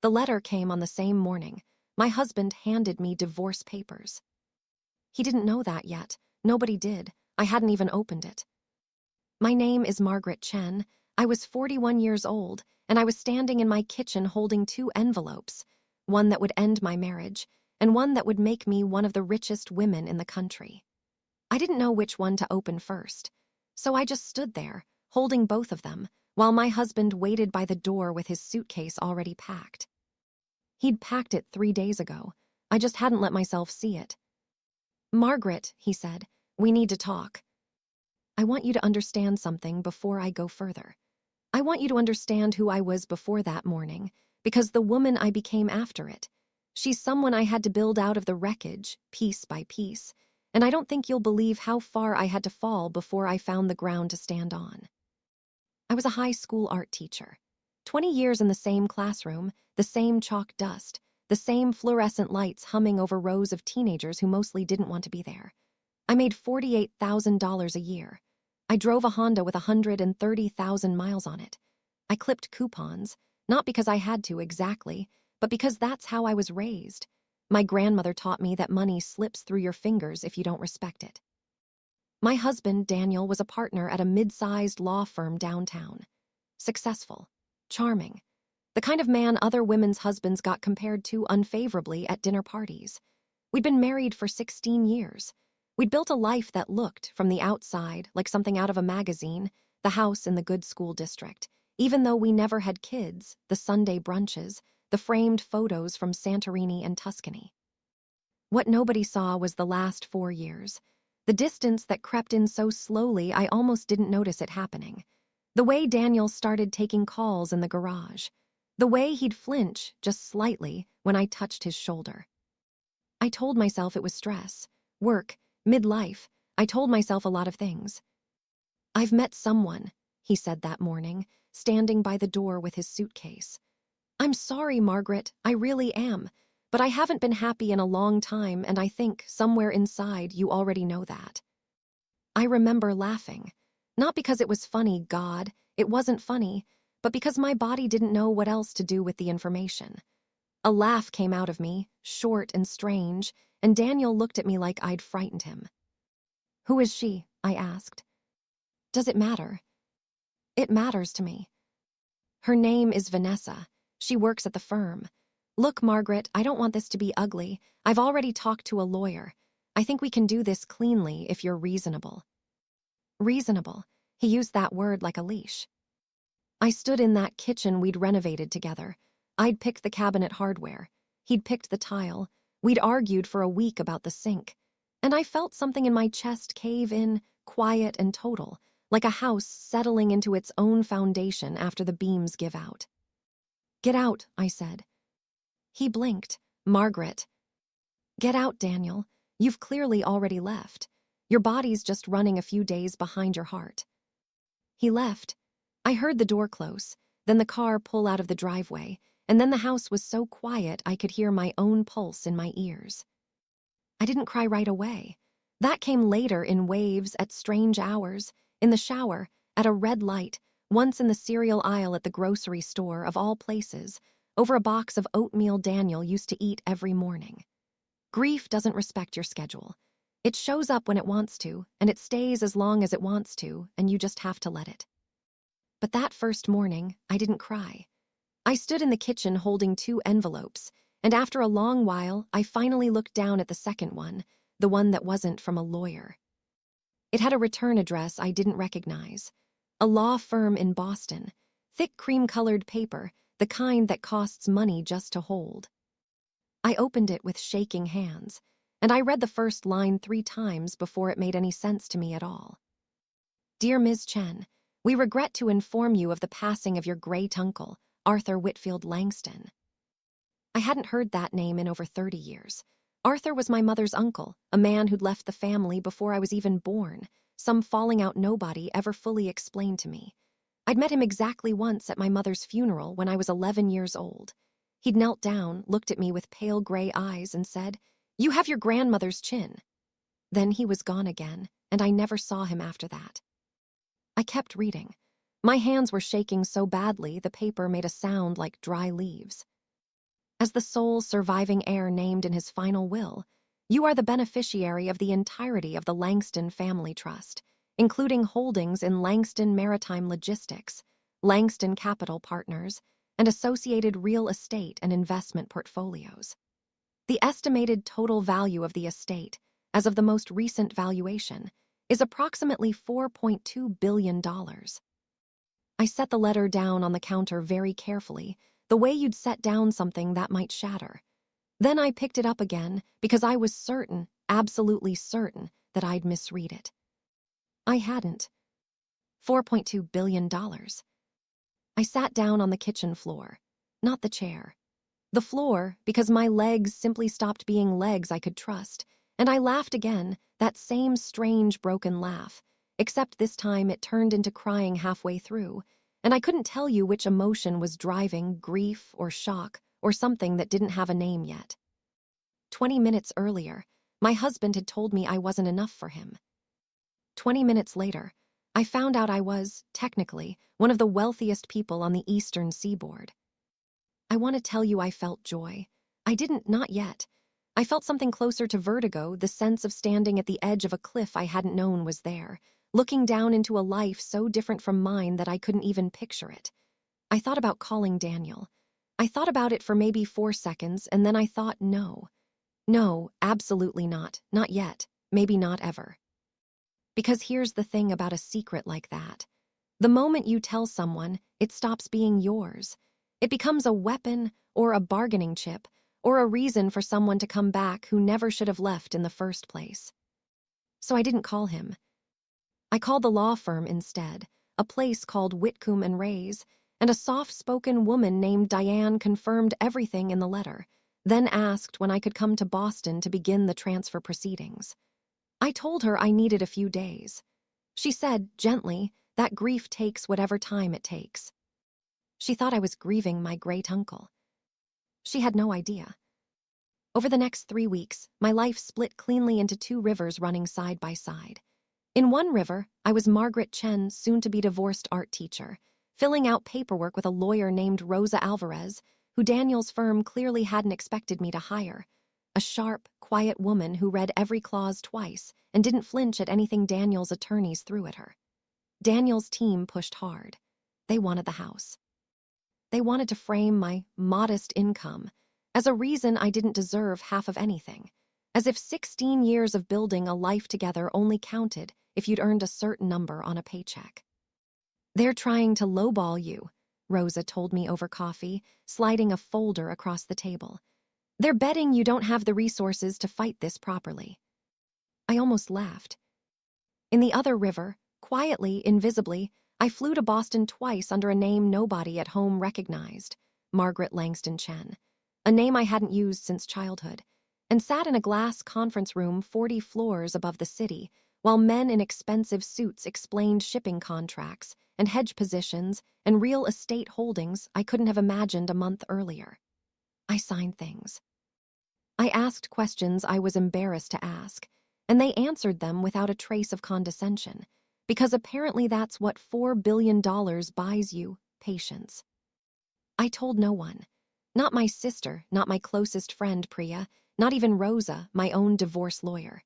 The letter came on the same morning. My husband handed me divorce papers. He didn't know that yet. Nobody did. I hadn't even opened it. My name is Margaret Chen. I was 41 years old, and I was standing in my kitchen holding two envelopes, one that would end my marriage, and one that would make me one of the richest women in the country. I didn't know which one to open first, so I just stood there, holding both of them, while my husband waited by the door with his suitcase already packed. He'd packed it 3 days ago. I just hadn't let myself see it. "Margaret," he said, "we need to talk. I want you to understand something before I go further. I want you to understand who I was before that morning, because the woman I became after it, she's someone I had to build out of the wreckage, piece by piece, and I don't think you'll believe how far I had to fall before I found the ground to stand on." I was a high school art teacher. 20 years in the same classroom, the same chalk dust, the same fluorescent lights humming over rows of teenagers who mostly didn't want to be there. I made $48,000 a year. I drove a Honda with 130,000 miles on it. I clipped coupons, not because I had to exactly, but because that's how I was raised. My grandmother taught me that money slips through your fingers if you don't respect it. My husband, Daniel, was a partner at a mid-sized law firm downtown. Successful, charming, the kind of man other women's husbands got compared to unfavorably at dinner parties. We'd been married for 16 years. We'd built a life that looked, from the outside, like something out of a magazine, the house in the good school district. Even though we never had kids, the Sunday brunches, the framed photos from Santorini and Tuscany. What nobody saw was the last 4 years. The distance that crept in so slowly I almost didn't notice it happening. The way Daniel started taking calls in the garage. The way he'd flinch, just slightly, when I touched his shoulder. I told myself it was stress, work, midlife. I told myself a lot of things. "I've met someone," he said that morning, standing by the door with his suitcase. "I'm sorry, Margaret, I really am. But I haven't been happy in a long time, and I think, somewhere inside, you already know that." I remember laughing. Not because it was funny, God, it wasn't funny, but because my body didn't know what else to do with the information. A laugh came out of me, short and strange, and Daniel looked at me like I'd frightened him. "Who is she?" I asked. "Does it matter?" "It matters to me. Her name is Vanessa. She works at the firm. Look, Margaret, I don't want this to be ugly. I've already talked to a lawyer. I think we can do this cleanly if you're reasonable." Reasonable. He used that word like a leash. I stood in that kitchen we'd renovated together. I'd picked the cabinet hardware. He'd picked the tile. We'd argued for a week about the sink. And I felt something in my chest cave in, quiet and total, like a house settling into its own foundation after the beams give out. "Get out," I said. He blinked. "Margaret." "Get out, Daniel. You've clearly already left. Your body's just running a few days behind your heart." He left. I heard the door close, then the car pull out of the driveway, and then the house was so quiet I could hear my own pulse in my ears. I didn't cry right away. That came later in waves at strange hours, in the shower, at a red light, once in the cereal aisle at the grocery store of all places, over a box of oatmeal Daniel used to eat every morning. Grief doesn't respect your schedule. It shows up when it wants to, and it stays as long as it wants to, and you just have to let it. But that first morning, I didn't cry. I stood in the kitchen holding two envelopes, and after a long while, I finally looked down at the second one, the one that wasn't from a lawyer. It had a return address I didn't recognize. A law firm in Boston. Thick cream-colored paper, the kind that costs money just to hold. I opened it with shaking hands, and I read the first line 3 times before it made any sense to me at all. "Dear Ms. Chen, we regret to inform you of the passing of your great uncle, Arthur Whitfield Langston." I hadn't heard that name in over 30 years. Arthur was my mother's uncle, a man who'd left the family before I was even born, some falling-out nobody ever fully explained to me. I'd met him exactly once at my mother's funeral when I was 11 years old. He'd knelt down, looked at me with pale gray eyes, and said, "You have your grandmother's chin." Then he was gone again, and I never saw him after that. I kept reading. My hands were shaking so badly the paper made a sound like dry leaves. As the sole surviving heir named in his final will, you are the beneficiary of the entirety of the Langston Family Trust, including holdings in Langston Maritime Logistics, Langston Capital Partners, and associated real estate and investment portfolios. The estimated total value of the estate, as of the most recent valuation, is approximately $4.2 billion. I set the letter down on the counter very carefully, the way you'd set down something that might shatter. Then I picked it up again because I was certain, absolutely certain, that I'd misread it. I hadn't. $4.2 billion. I sat down on the kitchen floor, not the chair. The floor, because my legs simply stopped being legs I could trust, and I laughed again, that same strange broken laugh, except this time it turned into crying halfway through, and I couldn't tell you which emotion was driving, grief or shock or something that didn't have a name yet. 20 minutes earlier, my husband had told me I wasn't enough for him. 20 minutes later, I found out I was, technically, one of the wealthiest people on the eastern seaboard. I want to tell you I felt joy. I didn't, not yet. I felt something closer to vertigo, the sense of standing at the edge of a cliff I hadn't known was there, looking down into a life so different from mine that I couldn't even picture it. I thought about calling Daniel. I thought about it for maybe 4 seconds, and then I thought, no. No, absolutely not. Not yet. Maybe not ever. Because here's the thing about a secret like that. The moment you tell someone, it stops being yours. It becomes a weapon or a bargaining chip or a reason for someone to come back who never should have left in the first place. So I didn't call him. I called the law firm instead, a place called Whitcomb and Rays, and a soft-spoken woman named Diane confirmed everything in the letter, then asked when I could come to Boston to begin the transfer proceedings. I told her I needed a few days. She said, gently, that grief takes whatever time it takes. She thought I was grieving my great uncle. She had no idea. Over the next 3 weeks, my life split cleanly into 2 rivers running side by side. In one river, I was Margaret Chen, soon-to-be-divorced art teacher, filling out paperwork with a lawyer named Rosa Alvarez, who Daniel's firm clearly hadn't expected me to hire. A sharp, quiet woman who read every clause twice and didn't flinch at anything Daniel's attorneys threw at her. Daniel's team pushed hard. They wanted the house. They wanted to frame my modest income as a reason I didn't deserve half of anything, as if 16 years of building a life together only counted if you'd earned a certain number on a paycheck. They're trying to lowball you, Rosa told me over coffee, sliding a folder across the table. They're betting you don't have the resources to fight this properly. I almost laughed. In the other river, quietly, invisibly, I flew to Boston twice under a name nobody at home recognized, Margaret Langston Chen, a name I hadn't used since childhood, and sat in a glass conference room 40 floors above the city, while men in expensive suits explained shipping contracts and hedge positions and real estate holdings I couldn't have imagined a month earlier. I signed things. I asked questions I was embarrassed to ask, and they answered them without a trace of condescension, because apparently that's what $4 billion buys you, patience. I told no one. Not my sister, not my closest friend, Priya, not even Rosa, my own divorce lawyer.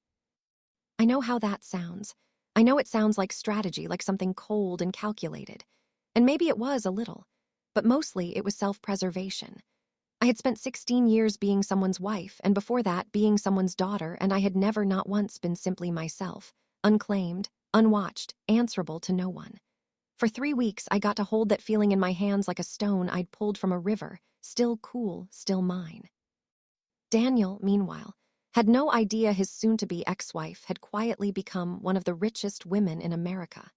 I know how that sounds. I know it sounds like strategy, like something cold and calculated. And maybe it was a little, but mostly it was self-preservation. I had spent 16 years being someone's wife, and before that being someone's daughter, and I had never, not once, been simply myself, unclaimed, unwatched, answerable to no one. For 3 weeks, I got to hold that feeling in my hands like a stone I'd pulled from a river, still cool, still mine. Daniel, meanwhile, had no idea his soon-to-be ex-wife had quietly become one of the richest women in America.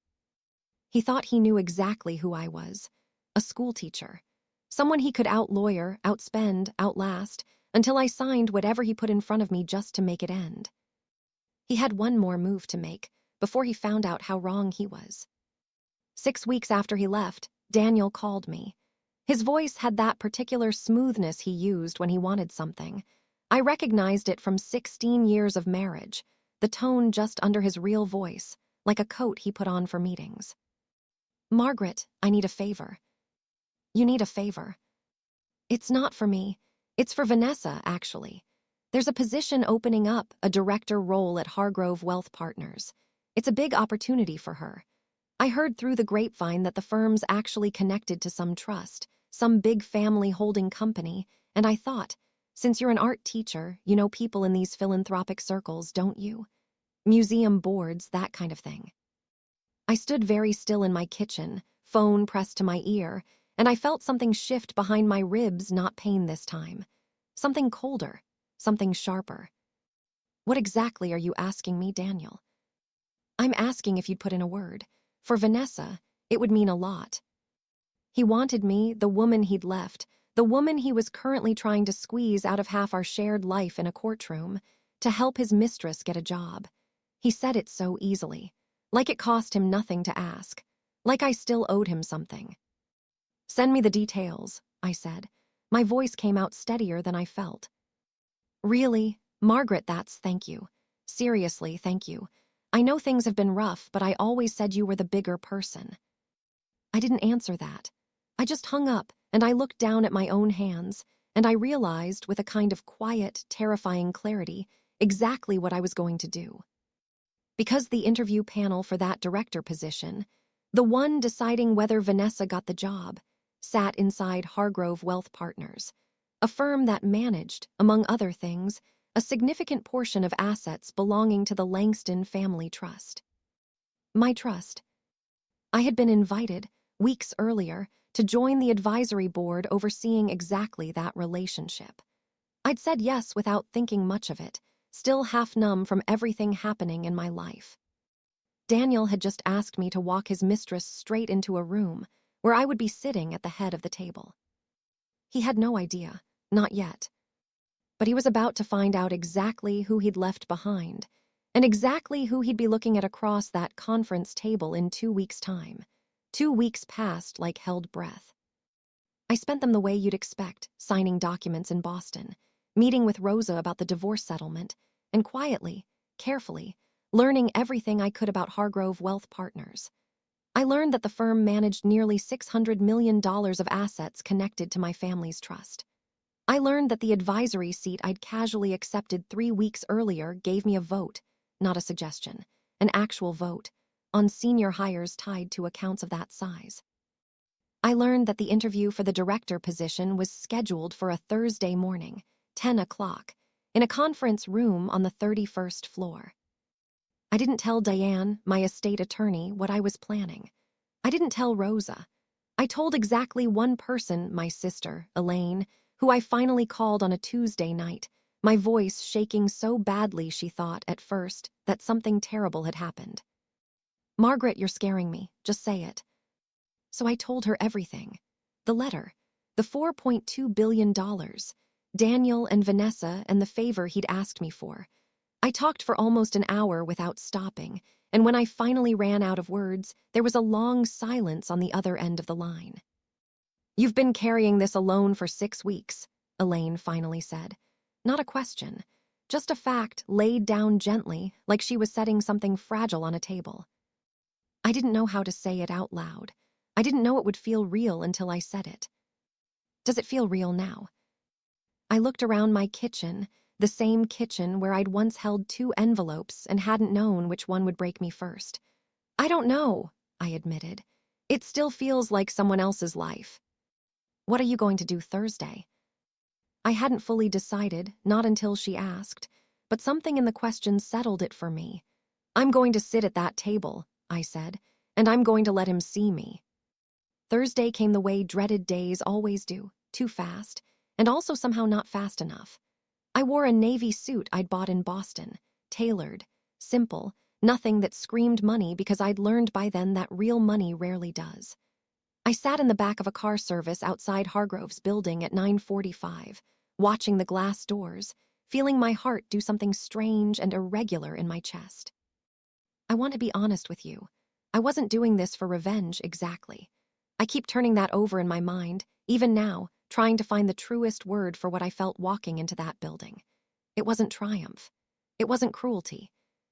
He thought he knew exactly who I was, a schoolteacher, someone he could out-lawyer, outspend, outlast, until I signed whatever he put in front of me just to make it end. He had one more move to make before he found out how wrong he was. 6 weeks after he left, Daniel called me. His voice had that particular smoothness he used when he wanted something. I recognized it from 16 years of marriage, the tone just under his real voice, like a coat he put on for meetings. Margaret, I need a favor. You need a favor. It's not for me. It's for Vanessa, actually. There's a position opening up, a director role at Hargrove Wealth Partners. It's a big opportunity for her. I heard through the grapevine that the firm's actually connected to some trust, some big family holding company, and I thought, since you're an art teacher, you know people in these philanthropic circles, don't you? Museum boards, that kind of thing. I stood very still in my kitchen, phone pressed to my ear, and I felt something shift behind my ribs, not pain this time. Something colder, something sharper. What exactly are you asking me, Daniel? I'm asking if you'd put in a word. For Vanessa, it would mean a lot. He wanted me, the woman he'd left, the woman he was currently trying to squeeze out of half our shared life in a courtroom, to help his mistress get a job. He said it so easily, like it cost him nothing to ask, like I still owed him something. Send me the details, I said. My voice came out steadier than I felt. Really, Margaret, thank you. Seriously, thank you. I know things have been rough, but I always said you were the bigger person. I didn't answer that. I just hung up, and I looked down at my own hands, and I realized, with a kind of quiet, terrifying clarity, exactly what I was going to do. Because the interview panel for that director position, the one deciding whether Vanessa got the job, sat inside Hargrove Wealth Partners, a firm that managed, among other things, a significant portion of assets belonging to the Langston Family Trust. My trust. I had been invited, weeks earlier, to join the advisory board overseeing exactly that relationship. I'd said yes without thinking much of it, still half numb from everything happening in my life. Daniel had just asked me to walk his mistress straight into a room where I would be sitting at the head of the table. He had no idea, not yet. But he was about to find out exactly who he'd left behind, and exactly who he'd be looking at across that conference table in 2 weeks' time. 2 weeks passed like held breath. I spent them the way you'd expect, signing documents in Boston, meeting with Rosa about the divorce settlement, and quietly, carefully, learning everything I could about Hargrove Wealth Partners. I learned that the firm managed nearly $600 million of assets connected to my family's trust. I learned that the advisory seat I'd casually accepted 3 weeks earlier gave me a vote, not a suggestion, an actual vote, on senior hires tied to accounts of that size. I learned that the interview for the director position was scheduled for a Thursday morning, 10 o'clock, in a conference room on the 31st floor. I didn't tell Diane, my estate attorney, what I was planning. I didn't tell Rosa. I told exactly one person, my sister, Elaine, who I finally called on a Tuesday night, my voice shaking so badly she thought, at first, that something terrible had happened. Margaret, you're scaring me. Just say it. So I told her everything. The letter, the $4.2 billion, Daniel and Vanessa, and the favor he'd asked me for. I talked for almost an hour without stopping, and when I finally ran out of words, there was a long silence on the other end of the line. You've been carrying this alone for 6 weeks, Elaine finally said. Not a question, just a fact laid down gently, like she was setting something fragile on a table. I didn't know how to say it out loud. I didn't know it would feel real until I said it. Does it feel real now? I looked around my kitchen, the same kitchen where I'd once held 2 envelopes and hadn't known which one would break me first. I don't know, I admitted. It still feels like someone else's life. What are you going to do Thursday? I hadn't fully decided, not until she asked, but something in the question settled it for me. I'm going to sit at that table, I said, and I'm going to let him see me. Thursday came the way dreaded days always do, too fast, and also somehow not fast enough. I wore a navy suit I'd bought in Boston, tailored, simple, nothing that screamed money because I'd learned by then that real money rarely does. I sat in the back of a car service outside Hargrove's building at 9:45, watching the glass doors, feeling my heart do something strange and irregular in my chest. I want to be honest with you. I wasn't doing this for revenge exactly. I keep turning that over in my mind, even now, trying to find the truest word for what I felt walking into that building. It wasn't triumph. It wasn't cruelty.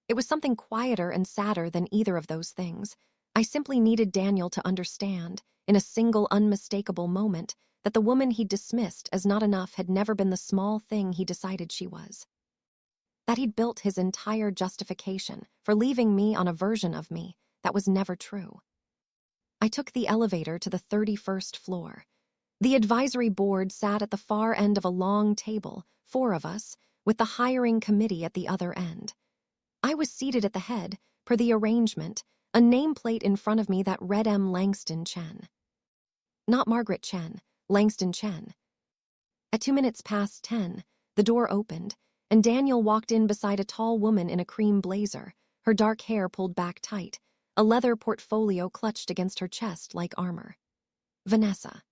It was something quieter and sadder than either of those things. I simply needed Daniel to understand, in a single unmistakable moment, that the woman he'd dismissed as not enough had never been the small thing he decided she was. That he'd built his entire justification for leaving me on a version of me that was never true. I took the elevator to the 31st floor. The advisory board sat at the far end of a long table, 4 of us, with the hiring committee at the other end. I was seated at the head, per the arrangement, a nameplate in front of me that read M. Langston Chen. Not Margaret Chen, Langston Chen. At 2 minutes past 10, the door opened, and Daniel walked in beside a tall woman in a cream blazer, her dark hair pulled back tight, a leather portfolio clutched against her chest like armor. Vanessa.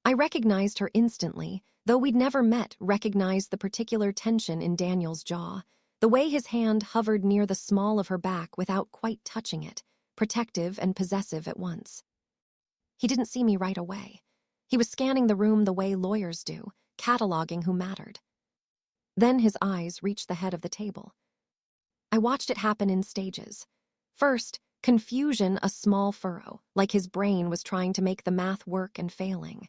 I recognized her instantly, though we'd never met, recognized the particular tension in Daniel's jaw, the way his hand hovered near the small of her back without quite touching it, protective and possessive at once. He didn't see me right away. He was scanning the room the way lawyers do, cataloging who mattered. Then his eyes reached the head of the table. I watched it happen in stages. First, confusion, a small furrow, like his brain was trying to make the math work and failing.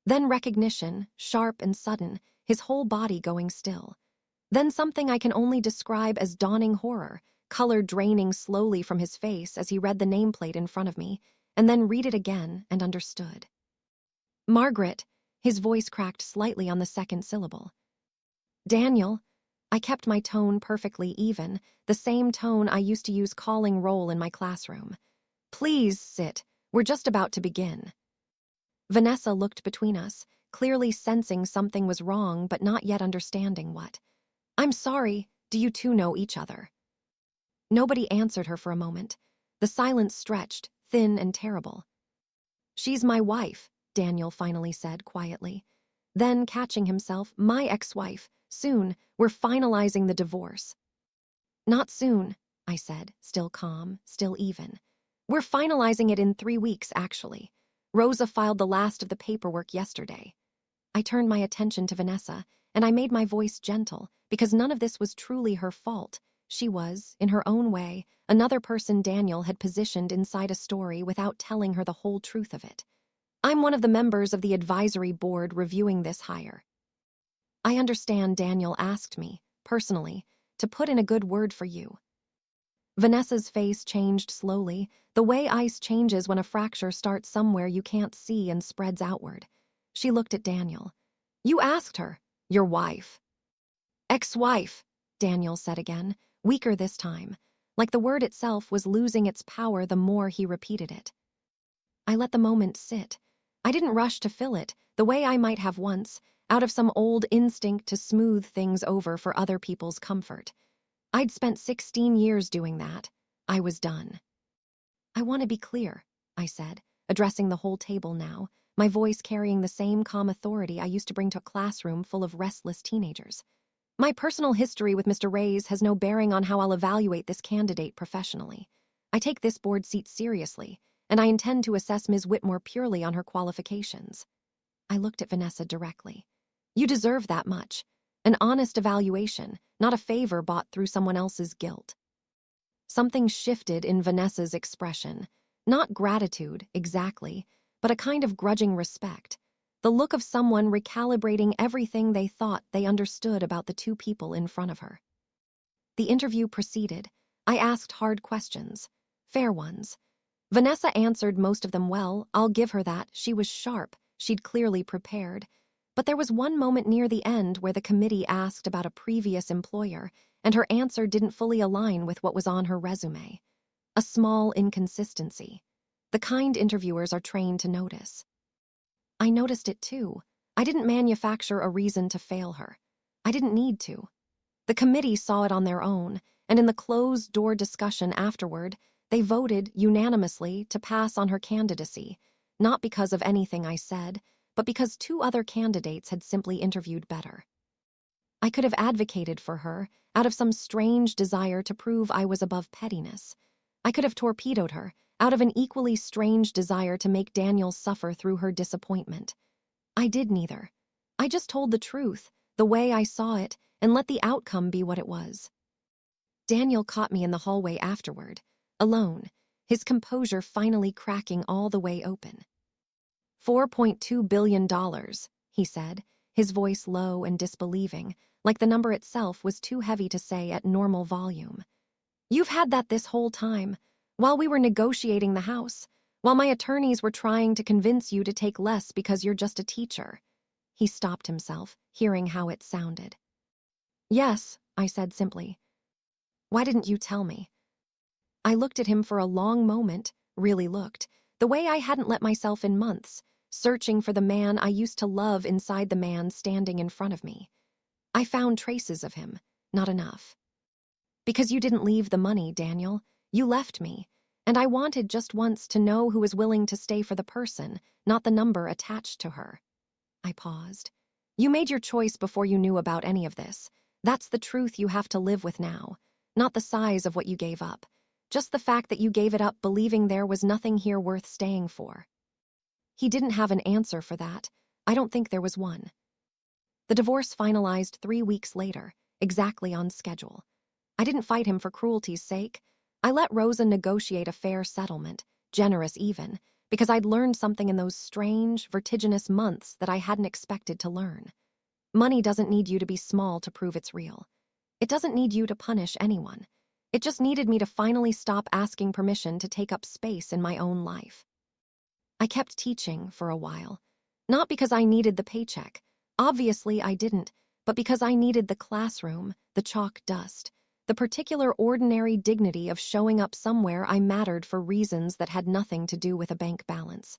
Then recognition, sharp and sudden, his whole body going still. Then something I can only describe as dawning horror, color draining slowly from his face as he read the nameplate in front of me, and then read it again and understood. Margaret, his voice cracked slightly on the second syllable. Daniel, I kept my tone perfectly even, the same tone I used to use calling roll in my classroom. Please sit, we're just about to begin. Vanessa looked between us, clearly sensing something was wrong but not yet understanding what. I'm sorry, do you two know each other? Nobody answered her for a moment. The silence stretched, thin and terrible. She's my wife, Daniel finally said quietly. Then, catching himself, my ex-wife. Soon, we're finalizing the divorce. Not soon, I said, still calm, still even. We're finalizing it in 3 weeks, actually. Rosa filed the last of the paperwork yesterday. I turned my attention to Vanessa, and I made my voice gentle, because none of this was truly her fault. She was, in her own way, another person Daniel had positioned inside a story without telling her the whole truth of it. I'm one of the members of the advisory board reviewing this hire. I understand Daniel asked me, personally, to put in a good word for you. Vanessa's face changed slowly, the way ice changes when a fracture starts somewhere you can't see and spreads outward. She looked at Daniel. You asked her, your wife. Ex-wife, Daniel said again, weaker this time, like the word itself was losing its power the more he repeated it. I let the moment sit. I didn't rush to fill it, the way I might have once, out of some old instinct to smooth things over for other people's comfort. I'd spent 16 years doing that. I was done. I want to be clear, I said, addressing the whole table now, my voice carrying the same calm authority I used to bring to a classroom full of restless teenagers. My personal history with Mr. Reyes has no bearing on how I'll evaluate this candidate professionally. I take this board seat seriously, and I intend to assess Ms. Whitmore purely on her qualifications. I looked at Vanessa directly. You deserve that much. An honest evaluation, not a favor bought through someone else's guilt. Something shifted in Vanessa's expression. Not gratitude, exactly, but a kind of grudging respect. The look of someone recalibrating everything they thought they understood about the two people in front of her. The interview proceeded. I asked hard questions. Fair ones. Vanessa answered most of them well. I'll give her that. She was sharp. She'd clearly prepared. But there was one moment near the end where the committee asked about a previous employer, and her answer didn't fully align with what was on her resume. A small inconsistency. The kind interviewers are trained to notice. I noticed it too. I didn't manufacture a reason to fail her. I didn't need to. The committee saw it on their own, and in the closed-door discussion afterward, they voted unanimously to pass on her candidacy, not because of anything I said, but because 2 other candidates had simply interviewed better. I could have advocated for her out of some strange desire to prove I was above pettiness. I could have torpedoed her out of an equally strange desire to make Daniel suffer through her disappointment. I did neither. I just told the truth, the way I saw it, and let the outcome be what it was. Daniel caught me in the hallway afterward, alone, his composure finally cracking all the way open. $4.2 billion, he said, his voice low and disbelieving, like the number itself was too heavy to say at normal volume. You've had that this whole time, while we were negotiating the house, while my attorneys were trying to convince you to take less because you're just a teacher. He stopped himself, hearing how it sounded. Yes, I said simply. Why didn't you tell me? I looked at him for a long moment, really looked, the way I hadn't let myself in months, searching for the man I used to love inside the man standing in front of me. I found traces of him, not enough. Because you didn't leave the money, Daniel. You left me, and I wanted just once to know who was willing to stay for the person, not the number attached to her. I paused. You made your choice before you knew about any of this. That's the truth you have to live with now, not the size of what you gave up. Just the fact that you gave it up believing there was nothing here worth staying for. He didn't have an answer for that. I don't think there was one. The divorce finalized 3 weeks later, exactly on schedule. I didn't fight him for cruelty's sake. I let Rosa negotiate a fair settlement, generous even, because I'd learned something in those strange, vertiginous months that I hadn't expected to learn. Money doesn't need you to be small to prove it's real. It doesn't need you to punish anyone. It just needed me to finally stop asking permission to take up space in my own life. I kept teaching for a while. Not because I needed the paycheck. Obviously I didn't, but because I needed the classroom, the chalk dust, the particular ordinary dignity of showing up somewhere I mattered for reasons that had nothing to do with a bank balance.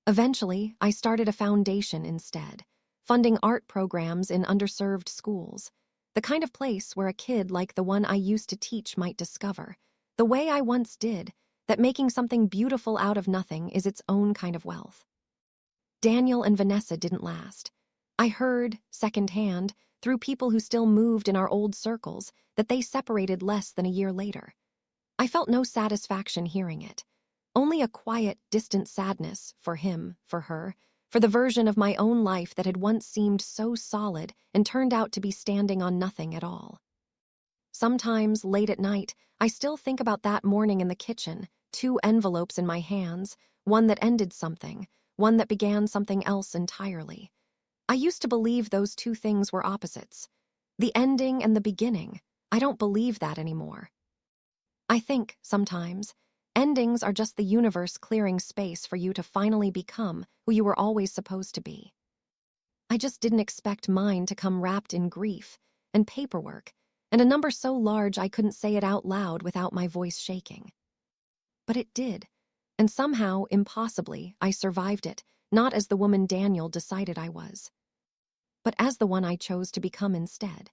Eventually, I started a foundation instead, funding art programs in underserved schools, the kind of place where a kid like the one I used to teach might discover, the way I once did, that making something beautiful out of nothing is its own kind of wealth. Daniel and Vanessa didn't last. I heard, secondhand, through people who still moved in our old circles, that they separated less than a year later. I felt no satisfaction hearing it. Only a quiet, distant sadness for him, for her, for the version of my own life that had once seemed so solid and turned out to be standing on nothing at all. Sometimes, late at night, I still think about that morning in the kitchen, 2 envelopes in my hands, one that ended something, one that began something else entirely. I used to believe those 2 things were opposites. The ending and the beginning. I don't believe that anymore. I think, sometimes, endings are just the universe clearing space for you to finally become who you were always supposed to be. I just didn't expect mine to come wrapped in grief and paperwork and a number so large I couldn't say it out loud without my voice shaking. But it did, and somehow, impossibly, I survived it, not as the woman Daniel decided I was, but as the one I chose to become instead.